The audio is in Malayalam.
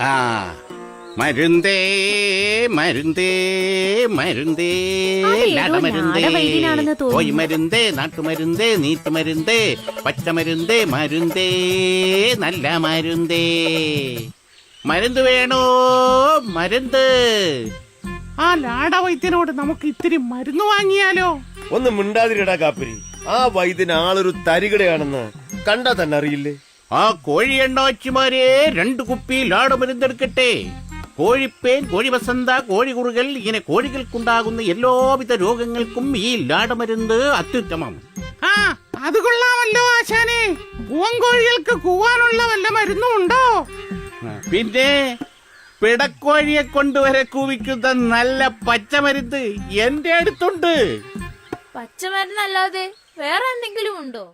ആ മരുന്തേ മരുന്തേ മരുന്തേ നാടവൈദ്യനാണെന്ന് തോന്നുന്നു. കോയി മരുന്തേ നാട്ടുമരുന്തേ നീട്ടുമരുന്തേ പച്ചമരുന്തേ മരുന്തേ നല്ല മരുന്തേ മരുന്ന് വേണോ മരുന്ന്. ആ ലാടവൈദ്യനോട് നമുക്ക് ഇത്തിരി മരുന്ന് വാങ്ങിയാലോ? ഒന്ന് മിണ്ടാതിരിടാ കാപ്പിരി. ആ വൈദ്യൻ ആളൊരു തരികടയാണെന്ന് കണ്ടാ തന്നെ അറിയില്ലേ? ആ കോഴി എണ്ണാച്ചിമാരെ 2 കുപ്പി ലാടമരുന്നെടുക്കട്ടെ. കോഴിപ്പേൻ, കോഴിവസന്ത, കോഴികുറുകൽ ഇങ്ങനെ കോഴികൾക്കുണ്ടാകുന്ന എല്ലാവിധ രോഗങ്ങൾക്കും ഈ ലാടമരുന്ന് അത്യുത്തമം. ആ അത് കൊള്ളാമല്ലോ ആശാനെ. പൂവൻകോഴികൾക്ക് കൂവാനുള്ള വല്ല മരുന്നും ഉണ്ടോ? പിന്നെ പിടക്കോഴിയെ കൊണ്ടുവരെ കൂവിക്കുന്ന നല്ല പച്ചമരുന്ന് എന്റെ അടുത്തുണ്ട്. പച്ചമരുന്നല്ലാതെ വേറെ എന്തെങ്കിലും ഉണ്ടോ?